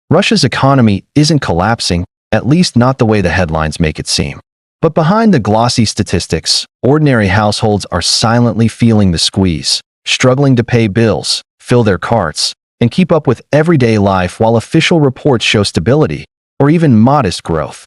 Russia's economy isn't collapsing, at least not the way the headlines make it seem. But behind the glossy statistics, ordinary households are silently feeling the squeeze, struggling to pay bills, fill their carts, and keep up with everyday life while official reports show stability, or even modest growth.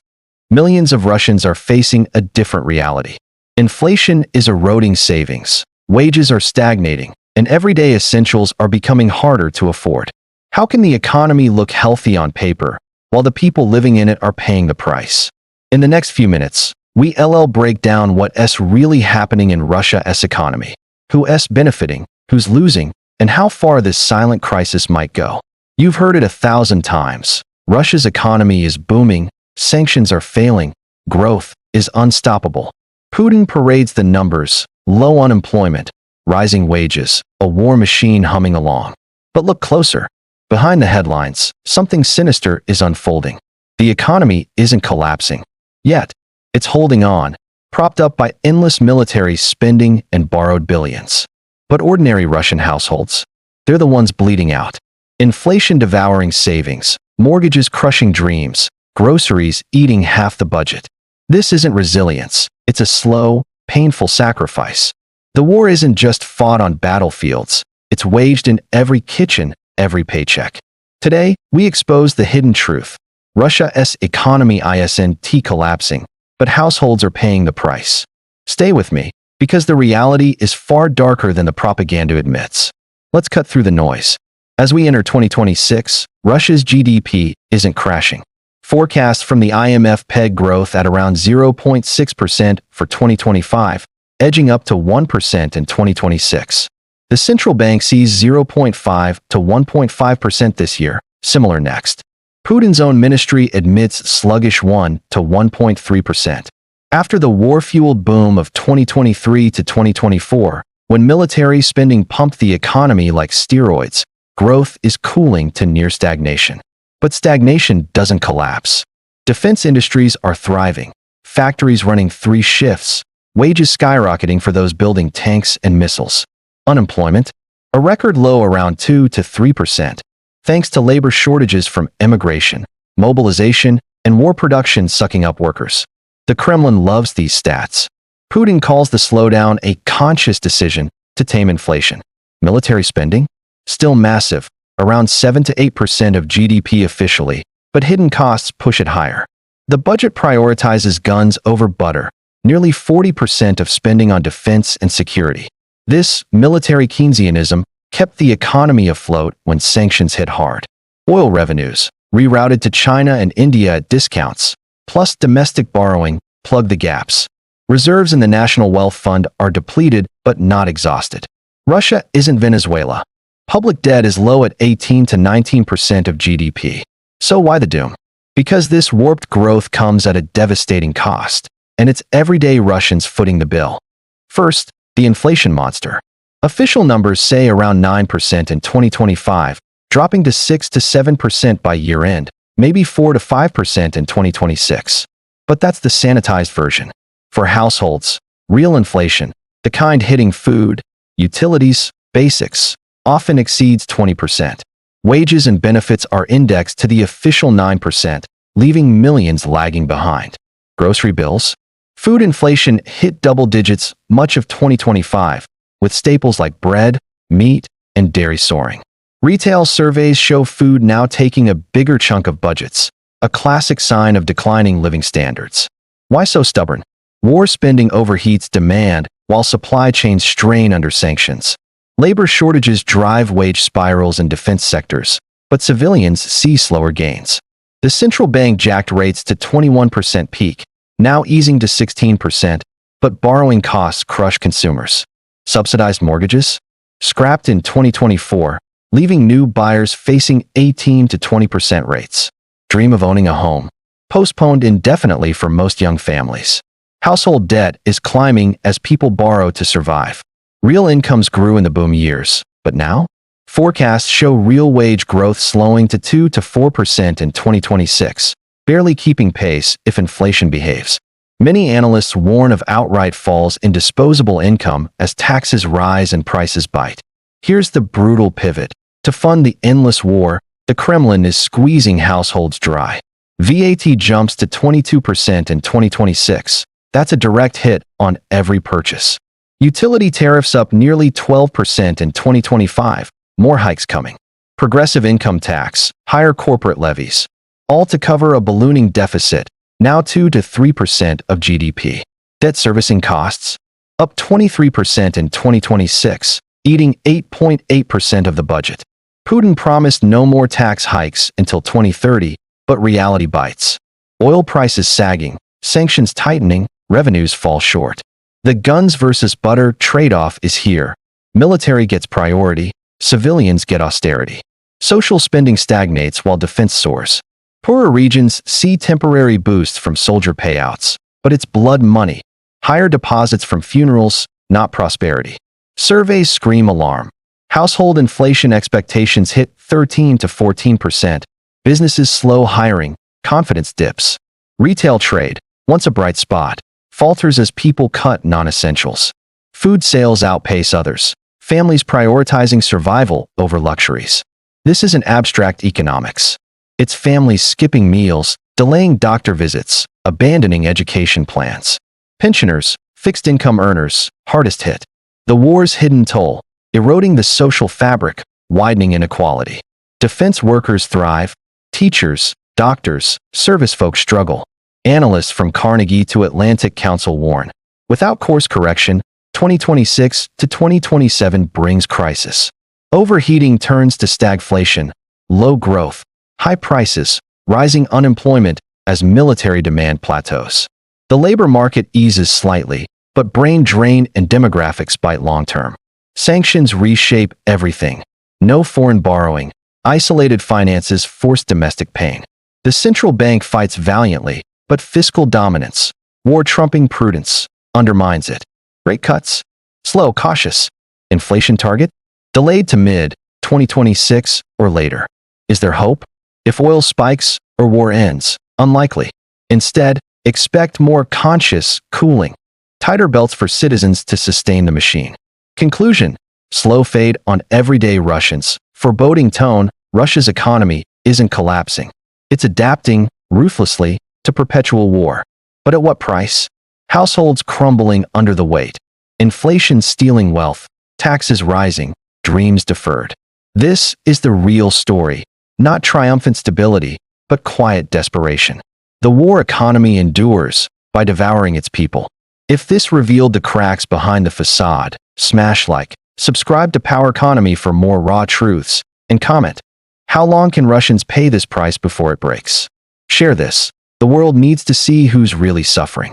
Millions of Russians are facing a different reality. Inflation is eroding savings, wages are stagnating, and everyday essentials are becoming harder to afford. How can the economy look healthy on paper, while the people living in it are paying the price? In the next few minutes, we'll break down what's really happening in Russia's economy, who's benefiting, who's losing, and how far this silent crisis might go. You've heard it 1,000 times. Russia's economy is booming, sanctions are failing, growth is unstoppable. Putin parades the numbers, low unemployment, rising wages, a war machine humming along. But look closer. Behind the headlines, something sinister is unfolding. The economy isn't collapsing. Yet, it's holding on, propped up by endless military spending and borrowed billions. But ordinary Russian households, they're the ones bleeding out. Inflation devouring savings, mortgages crushing dreams, groceries eating half the budget. This isn't resilience, it's a slow, painful sacrifice. The war isn't just fought on battlefields, it's waged in every kitchen, every paycheck. Today, we expose the hidden truth. Russia's economy isn't collapsing, but households are paying the price. Stay with me, because the reality is far darker than the propaganda admits. Let's cut through the noise. As we enter 2026, Russia's GDP isn't crashing. Forecasts from the IMF peg growth at around 0.6% for 2025, edging up to 1% in 2026. The central bank sees 0.5 to 1.5% this year, similar next. Putin's own ministry admits sluggish 1 to 1.3%. After the war-fueled boom of 2023 to 2024, when military spending pumped the economy like steroids, growth is cooling to near stagnation. But stagnation doesn't collapse. Defense industries are thriving, factories running 3 shifts, wages skyrocketing for those building tanks and missiles. Unemployment, a record low around 2 to 3%, thanks to labor shortages from immigration, mobilization, and war production sucking up workers. The Kremlin loves these stats. Putin calls the slowdown a conscious decision to tame inflation. Military spending? Still massive, around 7 to 8% of GDP officially, but hidden costs push it higher. The budget prioritizes guns over butter, nearly 40% of spending on defense and security. This military Keynesianism kept the economy afloat when sanctions hit hard. Oil revenues, rerouted to China and India at discounts, plus domestic borrowing, plug the gaps. Reserves in the National Wealth Fund are depleted but not exhausted. Russia isn't Venezuela. Public debt is low at 18 to 19% of GDP. So why the doom? Because this warped growth comes at a devastating cost, and it's everyday Russians footing the bill. First, the inflation monster. Official numbers say around 9% in 2025, dropping to 6 to 7% by year-end, maybe 4 to 5% in 2026. But that's the sanitized version. For households, real inflation, the kind hitting food, utilities, basics, often exceeds 20%. Wages and benefits are indexed to the official 9%, leaving millions lagging behind. Grocery bills? Food inflation hit double digits much of 2025, with staples like bread, meat, and dairy soaring. Retail surveys show food now taking a bigger chunk of budgets, a classic sign of declining living standards. Why so stubborn? War spending overheats demand, while supply chains strain under sanctions. Labor shortages drive wage spirals in defense sectors, but civilians see slower gains. The central bank jacked rates to 21% peak, now easing to 16%, but borrowing costs crush consumers. Subsidized mortgages? Scrapped in 2024, leaving new buyers facing 18 to 20% rates. Dream of owning a home? Postponed indefinitely for most young families. Household debt is climbing as people borrow to survive. Real incomes grew in the boom years, but now? Forecasts show real wage growth slowing to 2 to 4% in 2026, barely keeping pace if inflation behaves. Many analysts warn of outright falls in disposable income as taxes rise and prices bite. Here's the brutal pivot. To fund the endless war, The Kremlin is squeezing households dry. VAT jumps to 22% in 2026. That's a direct hit on every purchase. Utility tariffs up nearly 12% in 2025. More hikes coming. Progressive income tax, higher corporate levies. All to cover a ballooning deficit, now 2 to 3% of GDP. Debt servicing costs, up 23% in 2026, eating 8.8% of the budget. Putin promised no more tax hikes until 2030, but reality bites. Oil prices sagging, sanctions tightening, revenues fall short. The guns versus butter trade-off is here. Military gets priority, civilians get austerity. Social spending stagnates while defense soars. Poorer regions see temporary boosts from soldier payouts, but it's blood money. Higher deposits from funerals, not prosperity. Surveys scream alarm. Household inflation expectations hit 13 to 14%. Businesses slow hiring, confidence dips. Retail trade, once a bright spot, falters as people cut non-essentials. Food sales outpace others. Families prioritizing survival over luxuries. This isn't abstract economics. It's families skipping meals, delaying doctor visits, abandoning education plans. Pensioners, fixed-income earners, hardest hit. The war's hidden toll, eroding the social fabric, widening inequality. Defense workers thrive. Teachers, doctors, service folks struggle. Analysts from Carnegie to Atlantic Council warn. Without course correction, 2026 to 2027 brings crisis. Overheating turns to stagflation, low growth, high prices, rising unemployment as military demand plateaus. The labor market eases slightly, but brain drain and demographics bite long-term. Sanctions reshape everything. No foreign borrowing. Isolated finances force domestic pain. The central bank fights valiantly, but fiscal dominance, war-trumping prudence, undermines it. Rate cuts? Slow, cautious. Inflation target? Delayed to mid-2026 or later. Is there hope? If oil spikes or war ends, unlikely. Instead, expect more conscious cooling. Tighter belts for citizens to sustain the machine. Conclusion: slow fade on everyday Russians. Foreboding tone: Russia's economy isn't collapsing. It's adapting, ruthlessly, to perpetual war. But at what price? Households crumbling under the weight. Inflation stealing wealth. Taxes rising. Dreams deferred. This is the real story. Not triumphant stability, but quiet desperation. The war economy endures by devouring its people. If this revealed the cracks behind the facade, smash like, subscribe to Powerconomy for more raw truths, and comment. How long can Russians pay this price before it breaks? Share this. The world needs to see who's really suffering.